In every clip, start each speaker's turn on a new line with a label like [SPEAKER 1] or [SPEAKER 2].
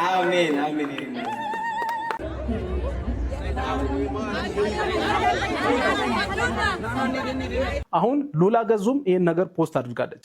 [SPEAKER 1] አሜን አሜን።
[SPEAKER 2] አሁን ሉላ ገዙም ይሄን ነገር ፖስት አድርጋለች።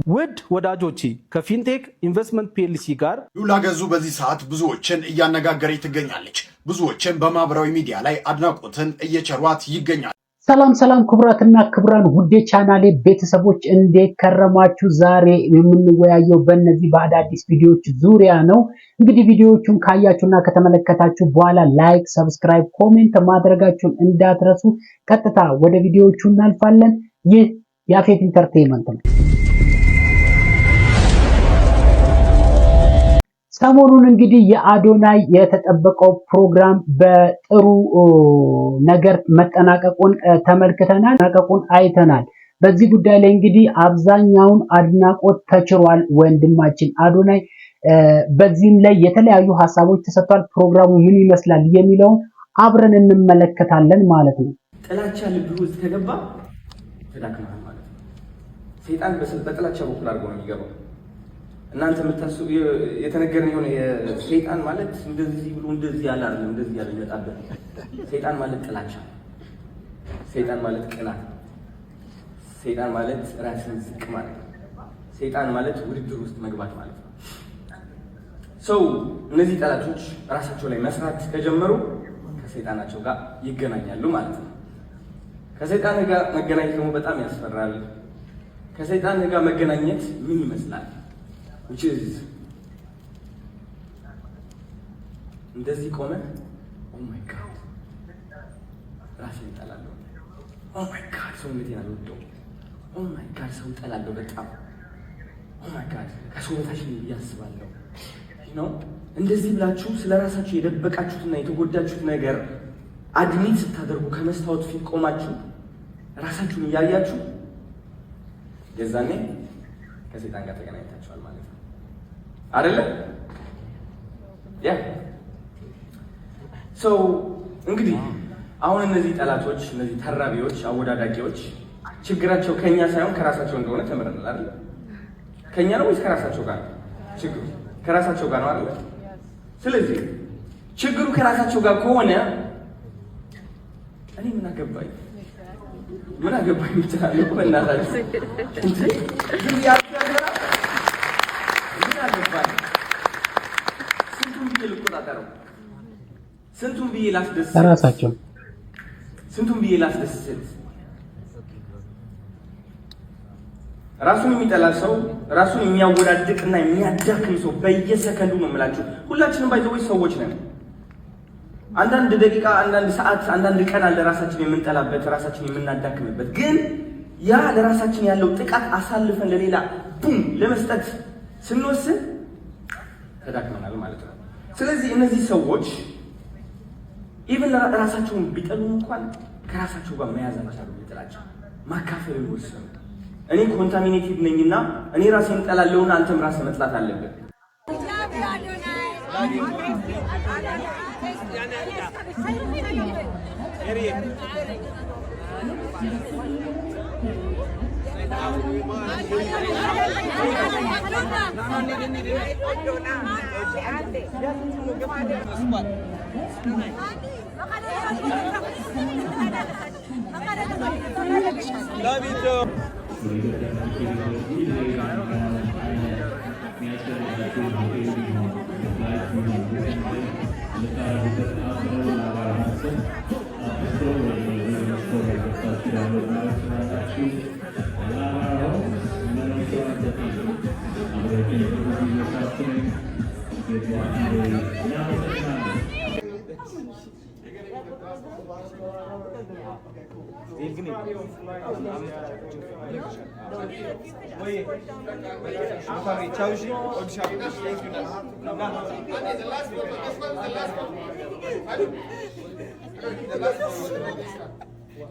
[SPEAKER 2] ውድ ወዳጆቼ ከፊንቴክ ኢንቨስትመንት ፒኤልሲ ጋር
[SPEAKER 3] ሉላ ገዙ በዚህ ሰዓት ብዙዎችን እያነጋገረች ትገኛለች። ብዙዎችን በማህበራዊ ሚዲያ ላይ አድናቆትን እየቸሯት ይገኛል።
[SPEAKER 4] ሰላም ሰላም ክቡራትና ክቡራን ውዴ ቻናሌ ቤተሰቦች እንዴት ከረማችሁ? ዛሬ የምንወያየው በእነዚህ በአዳዲስ ቪዲዮዎች ዙሪያ ነው። እንግዲህ ቪዲዮዎቹን ካያችሁና ከተመለከታችሁ በኋላ ላይክ፣ ሰብስክራይብ፣ ኮሜንት ማድረጋችሁን እንዳትረሱ። ቀጥታ ወደ ቪዲዮዎቹ እናልፋለን። ይህ ያፌት ኢንተርቴይንመንት ነው። ሰሞኑን እንግዲህ የአዶናይ የተጠበቀው ፕሮግራም በጥሩ ነገር መጠናቀቁን ተመልክተናል፣ አይተናል። በዚህ ጉዳይ ላይ እንግዲህ አብዛኛውን አድናቆት ተችሯል ወንድማችን አዶናይ። በዚህም ላይ የተለያዩ ሀሳቦች ተሰጥቷል። ፕሮግራሙ ምን ይመስላል የሚለውን አብረን እንመለከታለን ማለት ነው።
[SPEAKER 1] ጥላቻ ልብ ውስጥ ከገባ ተዳክመሃል ማለት ነው። ሰይጣን በጥላቻ በኩል አድርጎ ነው የሚገባው። እናንተ የምታስቡ የተነገረን የሆነ የሰይጣን ማለት እንደዚህ ብሎ እንደዚህ ያለ አይደለም፣ እንደዚህ ያለ ይመጣበት። ሰይጣን ማለት ጥላቻ፣ ሰይጣን ማለት ቅናት፣ ሰይጣን ማለት ራስን ዝቅ ማለት፣ ሰይጣን ማለት ውድድር ውስጥ መግባት ማለት ነው። ሰው እነዚህ ጠላቶች ራሳቸው ላይ መስራት ከጀመሩ ከሰይጣናቸው ጋር ይገናኛሉ ማለት ነው። ከሰይጣን ጋር መገናኘት ደግሞ በጣም ያስፈራል። ከሰይጣን ጋር መገናኘት ምን ይመስላል? which is እንደዚህ ቆመ oh my god ራሴን እጠላለሁ oh my god ሰውነቴን አልወደውም oh my god ሰው እጠላለሁ በጣም oh my god ከሰውነታችን እያስባለሁ እንደዚህ ብላችሁ ስለራሳችሁ የደበቃችሁትና የተጎዳችሁት ነገር አድሚት ስታደርጉ ከመስታወት ፊት ቆማችሁ ራሳችሁን እያያችሁ የዛኔ ከሰይጣን ጋር ተገናኝታችኋል ማለት ነው አይደለ? ያ ሶ እንግዲህ አሁን እነዚህ ጠላቶች፣ እነዚህ ተራቢዎች፣ አወዳዳቂዎች ችግራቸው ከኛ ሳይሆን ከራሳቸው እንደሆነ ተምረናል አይደል? ከኛ ነው ወይስ ከራሳቸው ጋር ነው? ችግሩ ከራሳቸው ጋር ነው አይደል? ስለዚህ ችግሩ ከራሳቸው ጋር ከሆነ እኔ ምን አገባኝ ምትላለሁ እኮ እናታችሁ እንጂ ግን ያያገራ ምን አገባኝ? ስንቱን ብዬ ልቆጣጠረው? ስንቱን ብዬ ላስደስት?
[SPEAKER 4] ራሳቸው
[SPEAKER 1] ስንቱን ብዬ ላስደስት? ራሱን የሚጠላ ሰው፣ ራሱን የሚያወዳድቅና የሚያዳክም ሰው በየሰከንዱ ነው የምላችሁ። ሁላችንም ባይዘው ሰዎች ነን። አንዳንድ ደቂቃ፣ አንዳንድ ሰዓት፣ አንዳንድ ቀን አለ ራሳችን የምንጠላበት፣ ራሳችን የምናዳክምበት። ግን ያ ለራሳችን ያለው ጥቃት አሳልፈን ለሌላ ቡም ለመስጠት ስንወስን ተዳክመናል ማለት ነው። ስለዚህ እነዚህ ሰዎች ኢቭን ራሳቸውን ቢጠሉ እንኳን ከራሳቸው ጋር መያዝ አልቻሉም። ጥላቸው ማካፈል ወሰኑ። እኔ ኮንታሚኔትድ ነኝና እኔ ራሴን እጠላለሁና አንተም ራስህ መጥላት አለብህ።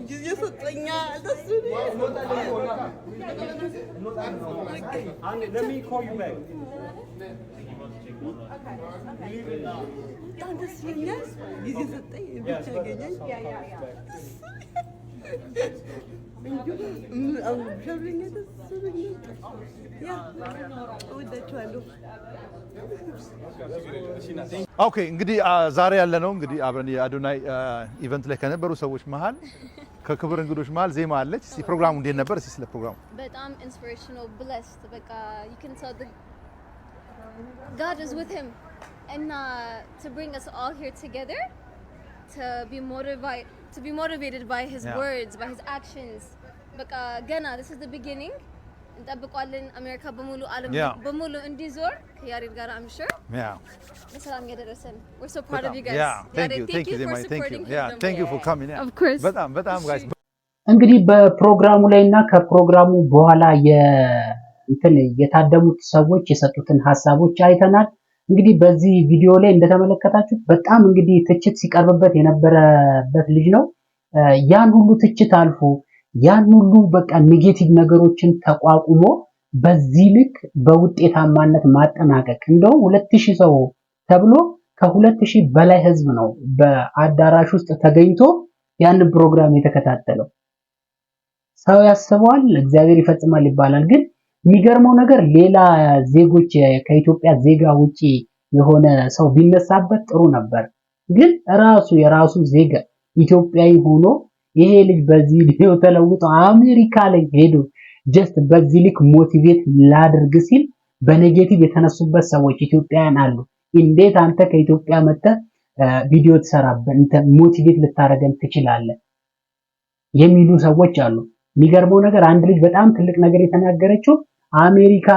[SPEAKER 5] ጊዜ ሰጠኛ ደስ ኦኬ እንግዲህ ዛሬ ያለነው እንግዲህ አብረን የአዶናይ ኢቨንት ላይ ከነበሩ ሰዎች መሃል ከክብር እንግዶች መሃል ዜማ አለች። እስቲ ፕሮግራሙ እንዴት ነበር? እስቲ ስለ ፕሮግራሙ።
[SPEAKER 6] በጣም ኢንስፒሬሽናል ብለስድ በቃ you can tell the God is with him and to bring us all here together to be motivated by his words, by his actions. በቃ ገና this is the beginning. እንጠብቀዋለን አሜሪካ በሙሉ ዓለም በሙሉ እንዲዞር ከያሬድ ጋር I'm sure. ለሰላም ያደረሰን. We're so proud of you guys.
[SPEAKER 5] Thank you for supporting him. Thank you for coming.
[SPEAKER 6] Of course.
[SPEAKER 5] በጣም guys.
[SPEAKER 4] እንግዲህ በፕሮግራሙ ላይና ከፕሮግራሙ በኋላ የታደሙት ሰዎች የሰጡትን ሐሳቦች አይተናል። እንግዲህ በዚህ ቪዲዮ ላይ እንደተመለከታችሁት በጣም እንግዲህ ትችት ሲቀርብበት የነበረበት ልጅ ነው። ያን ሁሉ ትችት አልፎ ያን ሁሉ በቃ ኔጌቲቭ ነገሮችን ተቋቁሞ በዚህ ልክ በውጤታማነት ማጠናቀቅ እንደውም 2000 ሰው ተብሎ ከ2000 በላይ ህዝብ ነው በአዳራሽ ውስጥ ተገኝቶ ያን ፕሮግራም የተከታተለው። ሰው ያስበዋል እግዚአብሔር ይፈጽማል ይባላል። ግን የሚገርመው ነገር ሌላ ዜጎች ከኢትዮጵያ ዜጋ ውጪ የሆነ ሰው ቢነሳበት ጥሩ ነበር። ግን የራሱ ዜጋ ኢትዮጵያዊ ሆኖ ይሄ ልጅ በዚህ ቪዲዮ ተለውጦ አሜሪካ ላይ ሄዶ ጀስት በዚህ ልክ ሞቲቬት ላድርግ ሲል በኔጌቲቭ የተነሱበት ሰዎች ኢትዮጵያውያን አሉ። እንዴት አንተ ከኢትዮጵያ መጥተህ ቪዲዮ ትሰራበን ሞቲቬት ልታረገን ትችላለህ የሚሉ ሰዎች አሉ። የሚገርመው ነገር አንድ ልጅ በጣም ትልቅ ነገር የተናገረችው አሜሪካ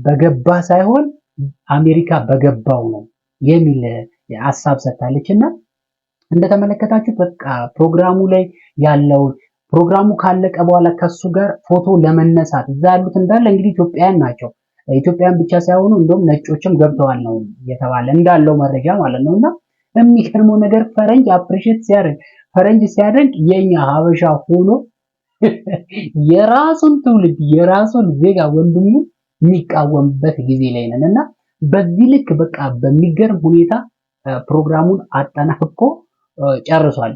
[SPEAKER 4] በገባ ሳይሆን አሜሪካ በገባው ነው የሚል ሐሳብ ሰጥታለችና እንደተመለከታችሁ በቃ ፕሮግራሙ ላይ ያለውን ፕሮግራሙ ካለቀ በኋላ ከሱ ጋር ፎቶ ለመነሳት እዛ ያሉት እንዳለ እንግዲህ ኢትዮጵያውያን ናቸው። ኢትዮጵያውያን ብቻ ሳይሆኑ እንደውም ነጮችም ገብተዋል ነው የተባለ እንዳለው መረጃ ማለት ነውና የሚገርመው ነገር ፈረንጅ አፕሪሺየት ሲያደርግ ፈረንጅ ሲያደርግ የኛ ሀበሻ ሆኖ የራሱን ትውልድ የራሱን ዜጋ ወንድሙ የሚቃወምበት ጊዜ ላይ ነንና በዚህ ልክ በቃ በሚገርም ሁኔታ ፕሮግራሙን አጠናቅቆ ጨርሷል።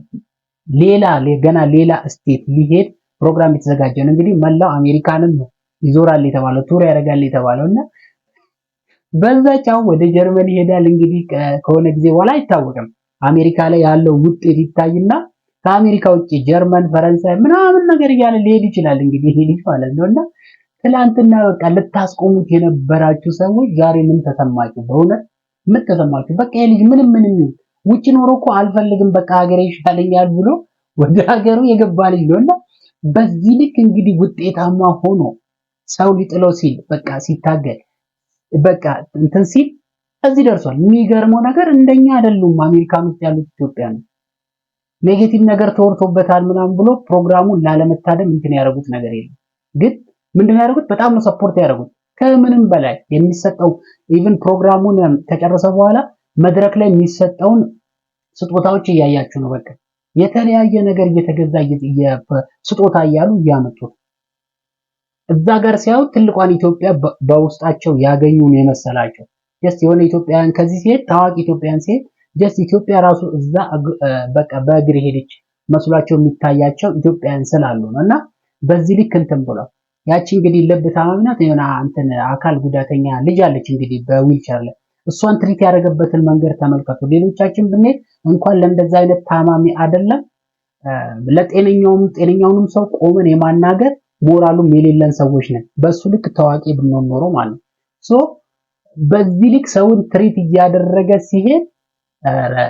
[SPEAKER 4] ገና ሌላ ስቴት ሊሄድ ፕሮግራም የተዘጋጀ ነው። እንግዲህ መላው አሜሪካንን ነው ይዞራል የተባለው ቱር ያደርጋል የተባለውና በዛቻው ወደ ጀርመን ይሄዳል። እንግዲህ ከሆነ ጊዜ በኋላ አይታወቅም። አሜሪካ ላይ ያለው ውጤት ይታይና ከአሜሪካ ውጪ ጀርመን፣ ፈረንሳይ ምናምን ነገር እያለ ሊሄድ ይችላል። እንግዲህ ይሄ ልጅ ማለት ነውና ትላንትና በቃ ልታስቆሙት የነበራችሁ ሰዎች ዛሬ ምን ተሰማችሁ? በእውነት ምን ተሰማችሁ? በቃ ይሄ ልጅ ምንም ውጪ ኖሮ እኮ አልፈልግም በቃ ሀገሬ ይሻለኛል ብሎ ወደ ሀገሩ የገባ ልጅ ነውና በዚህ ልክ እንግዲህ ውጤታማ ሆኖ ሰው ሊጥለው ሲል በቃ ሲታገል በቃ እንትን ሲል እዚህ ደርሷል። የሚገርመው ነገር እንደኛ አይደሉም አሜሪካን ውስጥ ያሉት ኢትዮጵያውያን ኔጌቲቭ ነገር ተወርቶበታል ምናምን ብሎ ፕሮግራሙን ላለመታደም እንትን ያደረጉት ነገር የለም። ግን ምንድነው ያደረጉት? በጣም ነው ሰፖርት ያደረጉት። ከምንም በላይ የሚሰጠው ኢቭን ፕሮግራሙን ከጨረሰ በኋላ መድረክ ላይ የሚሰጠውን ስጦታዎች እያያችሁ ነው። በቃ የተለያየ ነገር እየተገዛ ስጦታ እያሉ እያመጡት እዛ ጋር ሲያዩ ትልቋን ኢትዮጵያ በውስጣቸው ያገኙ ነው የመሰላቸው። ጀስት የሆነ ኢትዮጵያን ከዚህ ሲሄድ ታዋቂ ኢትዮጵያን ሲሄድ ጀስት ኢትዮጵያ ራሱ እዛ በቃ በእግር ሄደች መስሏቸው የሚታያቸው ኢትዮጵያን ስላሉ ነውና በዚህ ልክ እንትን ብሏል። ያቺ እንግዲህ ልብ ታማሚ ናት የሆነ እንትን አካል ጉዳተኛ ልጅ አለች እንግዲህ በዊልቸር ላይ እሷን ትሪት ያደረገበትን መንገድ ተመልከቱ። ሌሎቻችን ብንሄድ እንኳን ለእንደዛ አይነት ታማሚ አይደለም ጤነኛውንም ሰው ቆመን የማናገር ሞራሉም የሌለን ሰዎች ነን። በሱ ልክ ታዋቂ ብንሆን ኖሮ ማለት ሶ በዚህ ልክ ሰውን ትሪት እያደረገ ሲሄድ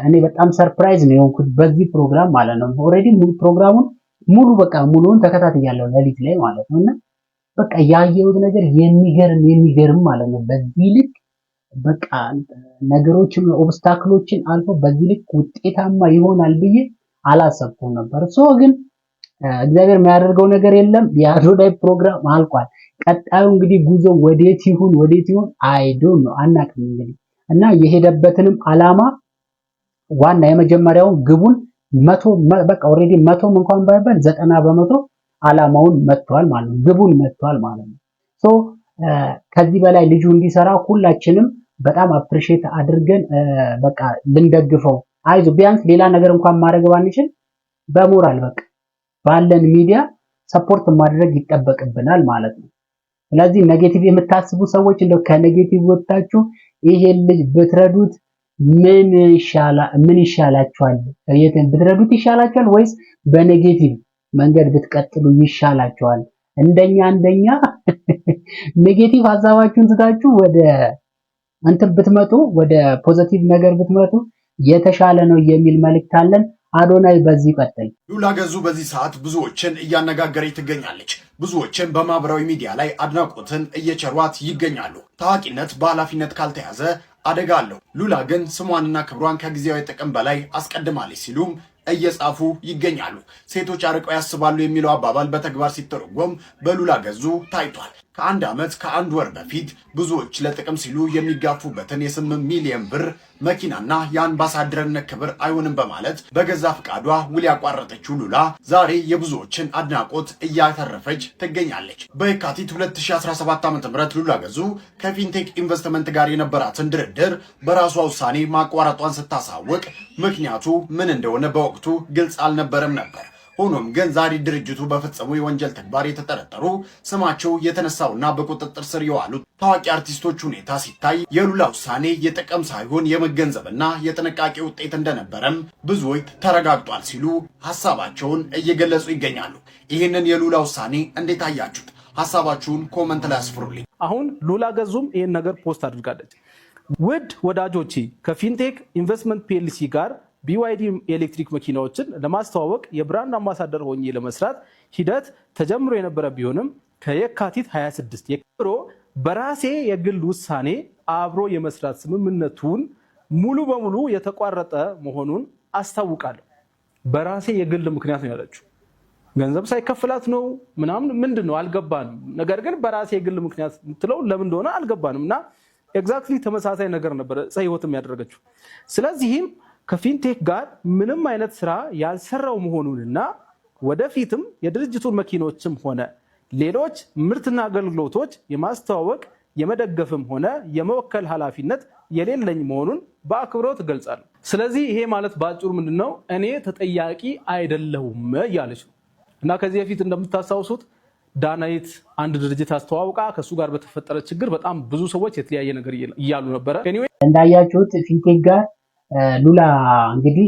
[SPEAKER 4] እኔ በጣም ሰርፕራይዝ ነው የሆንኩት በዚህ ፕሮግራም ማለት ነው። ኦሬዲ ሙሉ ፕሮግራሙን ሙሉውን ተከታትያለሁ ሌሊት ላይ ማለት ነውና በቃ ያየሁት ነገር የሚገርም ማለት ነው። በዚህ ልክ በቃ ነገሮችን ኦብስታክሎችን አልፎ በዚህ ልክ ውጤታማ ይሆናል ብዬ አላሰብኩም ነበር። ሶ ግን እግዚአብሔር የሚያደርገው ነገር የለም። የአዶናይ ፕሮግራም አልቋል። ቀጣዩ እንግዲህ ጉዞ ወዴት ይሁን አይ ዶንት ኖ አናውቅም። እንግዲህ እና የሄደበትንም አላማ ዋና የመጀመሪያው ግቡን በቃ ኦሬዲ 100 እንኳን ባይባል 90% አላማውን መጥቷል ማለት ነው። ግቡን መጥቷል ማለት ነው። ሶ ከዚህ በላይ ልጁ እንዲሰራ ሁላችንም በጣም አፕሪሺየት አድርገን በቃ ልንደግፈው አይዞ ቢያንስ ሌላ ነገር እንኳን ማድረግ ባንችል በሞራል በቃ ባለን ሚዲያ ሰፖርት ማድረግ ይጠበቅብናል ማለት ነው። ስለዚህ ኔጌቲቭ የምታስቡ ሰዎች እንደው ከኔጌቲቭ ወጣችሁ ይሄን ልጅ ብትረዱት ምን ይሻላችኋል? ብትረዱት ይሻላችኋል ወይስ በኔጌቲቭ መንገድ ብትቀጥሉ ይሻላችኋል? እንደኛ ኔጌቲቭ ሐሳባችሁን ትታችሁ ወደ እንትን ብትመጡ ወደ ፖዚቲቭ ነገር ብትመጡ የተሻለ ነው የሚል መልእክት አለን። አዶናይ በዚህ ቀጥል።
[SPEAKER 3] ሉላ ገዙ በዚህ ሰዓት ብዙዎችን እያነጋገረች ትገኛለች። ብዙዎችን በማህበራዊ ሚዲያ ላይ አድናቆትን እየቸሯት ይገኛሉ። ታዋቂነት በኃላፊነት ካልተያዘ አደጋ አለው። ሉላ ግን ስሟንና ክብሯን ከጊዜያዊ ጥቅም በላይ አስቀድማለች ሲሉም እየጻፉ ይገኛሉ። ሴቶች አርቀው ያስባሉ የሚለው አባባል በተግባር ሲተረጎም በሉላ ገዙ ታይቷል። ከአንድ ዓመት ከአንድ ወር በፊት ብዙዎች ለጥቅም ሲሉ የሚጋፉበትን የ8 ሚሊዮን ብር መኪናና የአምባሳደርነት ክብር አይሆንም በማለት በገዛ ፍቃዷ ውል ያቋረጠችው ሉላ ዛሬ የብዙዎችን አድናቆት እያተረፈች ትገኛለች። በየካቲት 2017 ዓ.ም ሉላ ገዙ ከፊንቴክ ኢንቨስትመንት ጋር የነበራትን ድርድር በራሷ ውሳኔ ማቋረጧን ስታሳውቅ ምክንያቱ ምን እንደሆነ በወቅቱ ግልጽ አልነበረም ነበር። ሆኖም ግን ዛሬ ድርጅቱ በፈጸሙ የወንጀል ተግባር የተጠረጠሩ ስማቸው የተነሳውና በቁጥጥር ስር የዋሉት ታዋቂ አርቲስቶች ሁኔታ ሲታይ የሉላ ውሳኔ የጥቅም ሳይሆን የመገንዘብና የጥንቃቄ ውጤት እንደነበረም ብዙዎች ተረጋግጧል ሲሉ ሀሳባቸውን እየገለጹ ይገኛሉ። ይህንን የሉላ ውሳኔ እንዴት አያችሁት? ሀሳባችሁን ኮመንት ላይ አስፍሩልኝ።
[SPEAKER 2] አሁን ሉላ ገዙም ይህን ነገር ፖስት አድርጋለች። ውድ ወዳጆቼ ከፊንቴክ ኢንቨስትመንት ፒኤልሲ ጋር BYD ኤሌክትሪክ መኪናዎችን ለማስተዋወቅ የብራንድ አምባሳደር ሆኜ ለመስራት ሂደት ተጀምሮ የነበረ ቢሆንም ከየካቲት 26 የክብሮ በራሴ የግል ውሳኔ አብሮ የመስራት ስምምነቱን ሙሉ በሙሉ የተቋረጠ መሆኑን አስታውቃለሁ። በራሴ የግል ምክንያት ነው ያለችው። ገንዘብ ሳይከፍላት ነው ምንድን ነው አልገባንም። ነገር ግን በራሴ የግል ምክንያት የምትለው ለምን እንደሆነ አልገባንም እና ኤግዛክትሊ ተመሳሳይ ነገር ነበር ህይወትም ያደረገችው። ስለዚህም ከፊንቴክ ጋር ምንም አይነት ስራ ያልሰራው መሆኑንና ወደፊትም የድርጅቱን መኪኖችም ሆነ ሌሎች ምርትና አገልግሎቶች የማስተዋወቅ የመደገፍም ሆነ የመወከል ኃላፊነት የሌለኝ መሆኑን በአክብሮት እገልጻለሁ። ስለዚህ ይሄ ማለት በአጭሩ ምንድነው? እኔ ተጠያቂ አይደለሁም እያለች ነው እና ከዚህ በፊት እንደምታስታውሱት ዳናይት አንድ ድርጅት አስተዋውቃ ከሱ ጋር በተፈጠረ ችግር በጣም ብዙ ሰዎች የተለያየ ነገር እያሉ ነበረ።
[SPEAKER 4] እንዳያችሁት ፊንቴክ ጋር ሉላ እንግዲህ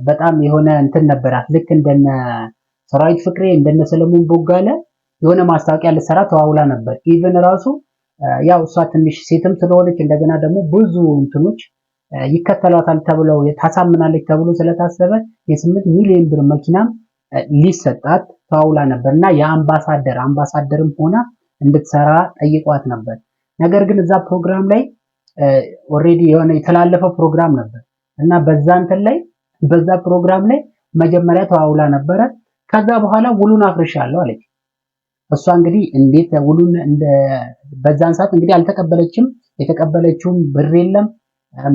[SPEAKER 4] በጣም የሆነ እንትን ነበራት። ልክ እንደነ ሰራዊት ፍቅሬ እንደነ ሰለሞን ቦጋለ የሆነ ማስታወቂያ ልትሰራ ተዋውላ ነበር። ኢቭን ራሱ ያው እሷ ትንሽ ሴትም ስለሆነች እንደገና ደግሞ ብዙ እንትኖች ይከተሏታል ተብለው ታሳምናለች ተብሎ ስለታሰበ የ8 ሚሊዮን ብር መኪናም ሊሰጣት ተዋውላ ነበርና የአምባሳደርም ሆና እንድትሰራ ጠይቋት ነበር። ነገር ግን እዛ ፕሮግራም ላይ ኦሬዲ የሆነ የተላለፈ ፕሮግራም ነበር እና በዛ ፕሮግራም ላይ መጀመሪያ ተዋውላ ነበረ። ከዛ በኋላ ውሉን አፍርሻለሁ አለች። እሷ እንግዲህ እንዴት ውሉን በዛን ሰዓት እንግዲህ አልተቀበለችም። የተቀበለችውም ብር የለም፣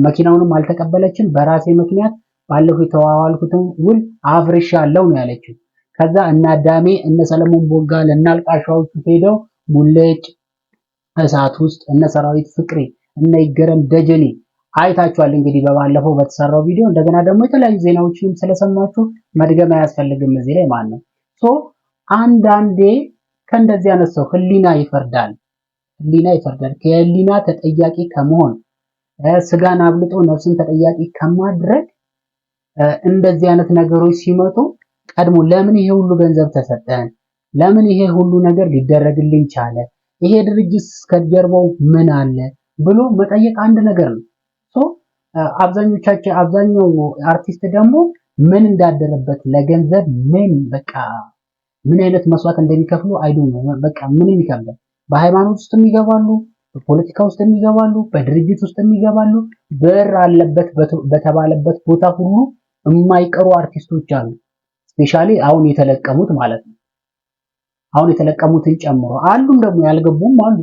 [SPEAKER 4] መኪናውንም አልተቀበለችም። በራሴ ምክንያት ባለፈው የተዋዋልኩትን ውል አፍርሻለሁ ነው ያለችው። ከዛ እና አዳሜ እነ ሰለሞን ቦጋለ እና አልቃሻዎቹ ሄደው ሙለጭ እሳት ውስጥ እነ ሰራዊት ፍቅሬ እነ ይገረም ደጀኔ አይታችኋል እንግዲህ በባለፈው በተሰራው ቪዲዮ። እንደገና ደግሞ የተለያዩ ዜናዎችንም ስለሰማችሁ መድገም አያስፈልግም እዚህ ላይ ማለት ነው። አንዳንዴ ከእንደዚህ ያነሳው ህሊና ይፈርዳል። ከህሊና ተጠያቂ ከመሆን ስጋን አብልጦ ነፍስን ተጠያቂ ከማድረግ እንደዚህ አይነት ነገሮች ሲመጡ ቀድሞ ለምን ይሄ ሁሉ ገንዘብ ተሰጠን፣ ለምን ይሄ ሁሉ ነገር ሊደረግልኝ ቻለ፣ ይሄ ድርጅት ከጀርባው ምን አለ ብሎ መጠየቅ አንድ ነገር ነው። አብዛኛው አርቲስት ደግሞ ምን እንዳደረበት ለገንዘብ ምን አይነት መስዋዕት እንደሚከፍሉ ነው በቃ ምንም ይከብዳል። በሃይማኖት ውስጥ የሚገባሉ፣ በፖለቲካ ውስጥ የሚገባሉ፣ በድርጅት ውስጥ የሚገባሉ። በር አለበት በተባለበት ቦታ ሁሉ የማይቀሩ አርቲስቶች አሉ። ስፔሻሊ አሁን የተለቀሙት ማለት ነው። አሁን የተለቀሙትን ጨምሮ አሉም ደግሞ ያልገቡም አሉ።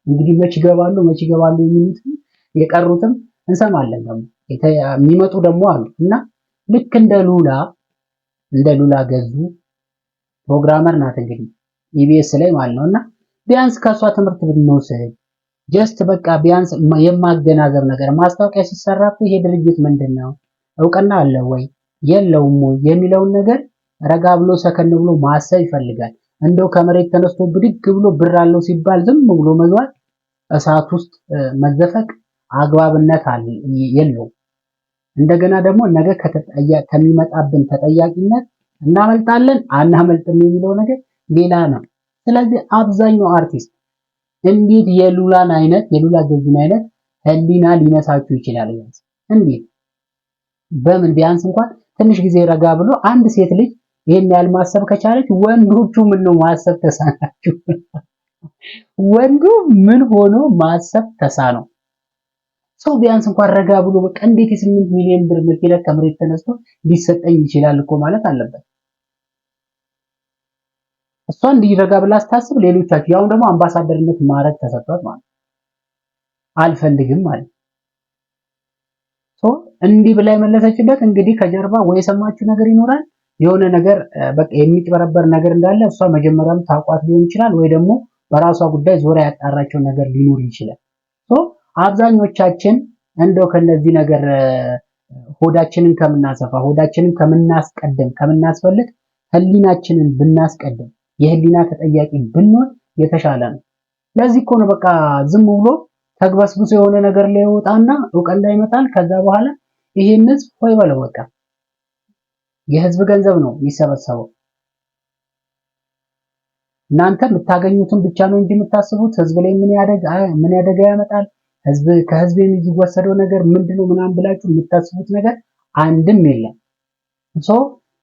[SPEAKER 4] እንግዲህ መች ይገባሉ የሚሉት የቀሩትም እንሰማለን። ደግሞ የሚመጡ ደግሞ አሉ እና ልክ እንደ ሉላ ገዙ ፕሮግራመር ናት እንግዲህ ኢቢኤስ ላይ ማለት ነውና ቢያንስ ከሷ ትምህርት ብንወስድ ጀስት በቃ ቢያንስ የማገናዘብ ነገር ማስታወቂያ ሲሰራ ይሄ ድርጅት ምንድነው እውቅና አለው ወይ የለውም ወይ የሚለውን ነገር ረጋ ብሎ ሰከን ብሎ ማሰብ ይፈልጋል። እንደው ከመሬት ተነስቶ ብድግ ብሎ ብር አለው ሲባል ዝም ብሎ መግባት እሳት ውስጥ መዘፈቅ አግባብነት የለውም። እንደገና ደግሞ ነገ ከሚመጣብን ተጠያቂነት እናመልጣለን አናመልጥም የሚለው ነገር ሌላ ነው። ስለዚህ አብዛኛው አርቲስት እንዴት የሉላ ገዙን አይነት ህሊና ሊነሳችሁ ይችላል? እንዴት በምን ቢያንስ እንኳን ትንሽ ጊዜ ረጋ ብሎ አንድ ሴት ልጅ ይሄን ያህል ማሰብ ከቻለች ወንዶቹ ምን ነው ማሰብ ተሳናችሁ? ወንዱ ምን ሆኖ ማሰብ ተሳነው? ሰው ቢያንስ እንኳን ረጋ ብሎ በቃ እንዴት የ8 ሚሊዮን ብር መኪና ከመሬት ተነስቶ ሊሰጠኝ ይችላል እኮ ማለት አለበት። እሷ እንዲረጋ ብላ ስታስብ ሌሎቻችሁ ያው ደግሞ አምባሳደርነት ማድረግ ተሰጥቷት ማለት አልፈልግም ማለት እንዲህ ብላ የመለሰችበት እንግዲህ ከጀርባ ወይ የሰማችሁ ነገር ይኖራል፣ የሆነ ነገር በቃ የሚጭበረበር ነገር እንዳለ እሷ መጀመሪያም ታውቋት ሊሆን ይችላል፣ ወይ ደግሞ በራሷ ጉዳይ ዞራ ያጣራቸው ነገር ሊኖር ይችላል። አብዛኞቻችን እንደው ከነዚህ ነገር ሆዳችንን ከምናሰፋ ሆዳችንን ከምናስፈልግ ህሊናችንን ብናስቀድም የህሊና ተጠያቂ ብንሆን የተሻለ ነው። ለዚህ እኮ ነው በቃ ዝም ብሎ ተግበስብሶ የሆነ ነገር ላይ ይወጣና እውቀት ላይ ይመጣል። ከዛ በኋላ ይሄን ህዝብ ሆይ በለው በቃ የህዝብ ገንዘብ ነው የሚሰበሰበው። እናንተ የምታገኙትን ብቻ ነው እንጂ የምታስቡት ህዝብ ላይ ምን ያደጋ ያመጣል፣ ከህዝብ የሚወሰደው ነገር ምንድነው ምናምን ብላችሁ የምታስቡት ነገር አንድም የለም።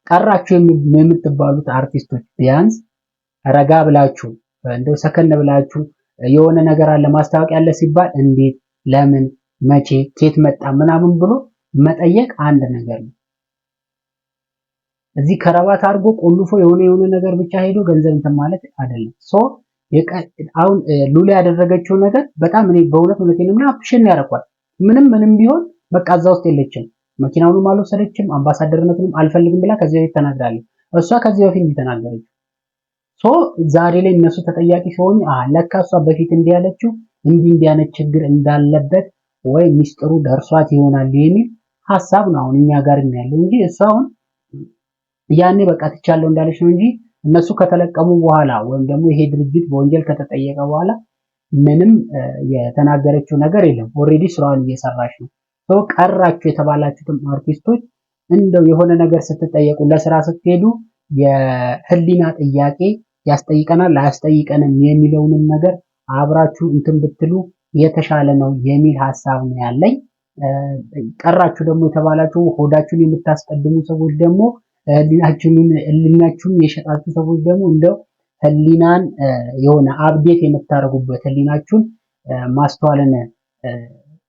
[SPEAKER 4] ቀራችሁ የምትባሉት አርቲስቶች ቢያንስ ረጋ ብላችሁ እንደው ሰከን ብላችሁ የሆነ ነገር አለ ማስታወቂያ አለ ሲባል እንዴት፣ ለምን፣ መቼ፣ ከየት መጣ ምናምን ብሎ መጠየቅ አንድ ነገር ነው። እዚህ ከረባት አድርጎ ቆልፎ የሆነ ነገር ብቻ ሄዶ ገንዘብ እንትን ማለት አይደለም። አሁን ሉላ ያደረገችው ነገር በጣም እኔ በእውነት ነው አፕሽን ያደርጓል። ምንም ቢሆን በቃ እዛ ውስጥ የለችም። መኪናውንም አልወሰደችም፣ አምባሳደርነቱንም አልፈልግም ብላ ከዚህ በፊት ተናግራለች። እሷ ከዚህ በፊት ተናገረች። ዛሬ ላይ እነሱ ተጠያቂ ሲሆኑ ለካ እሷ በፊት እንዲያለችው እንዲያነች ችግር እንዳለበት ወይ ሚስጥሩ ደርሷት ይሆናል የሚል ሐሳብ ነው አሁን እኛ ጋር ያለው እንጂ እሷ አሁን ያኔ በቃ ትቻለው እንዳለች ነው እንጂ እነሱ ከተለቀሙ በኋላ ወይም ደግሞ ይሄ ድርጅት በወንጀል ከተጠየቀ በኋላ ምንም የተናገረችው ነገር የለም። ኦሬዲ ስራዋን እየሰራች ነው። ቀራችሁ የተባላችሁትም አርቲስቶች እንደው የሆነ ነገር ስትጠየቁ ለስራ ስትሄዱ የህሊና ጥያቄ ያስጠይቀናል አያስጠይቀንም የሚለውንም ነገር አብራችሁ እንትን ብትሉ የተሻለ ነው የሚል ሐሳብ ነው ያለኝ። ቀራችሁ ደግሞ የተባላችሁ ሆዳችሁን የምታስቀድሙ ሰዎች ደግሞ ህሊናችሁን የሸጣችሁ ሰዎች ደግሞ እንደው ህሊናን የሆነ አፕዴት የምታረጉበት ህሊናችሁን ማስተዋልን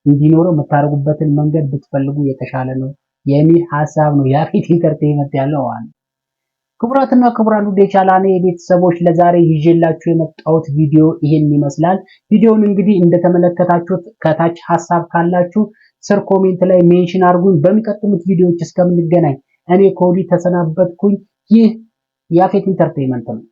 [SPEAKER 4] እንዲኖረው የምታረጉበትን መንገድ ብትፈልጉ የተሻለ ነው የሚል ሐሳብ ነው ያፌት ኢንተርቴይንመንት ያለው። ክቡራትና ክቡራን ውድ የቻናሌ ቤተሰቦች ለዛሬ ይዤላችሁ የመጣሁት ቪዲዮ ይሄን ይመስላል። ቪዲዮውን እንግዲህ እንደተመለከታችሁት ከታች ሐሳብ ካላችሁ ስር ኮሜንት ላይ ሜንሽን አድርጉኝ። በሚቀጥሉት ቪዲዮዎች እስከምንገናኝ እኔ ከወዲህ ተሰናበትኩኝ። ይህ ያፌት ኢንተርቴይንመንት ነው።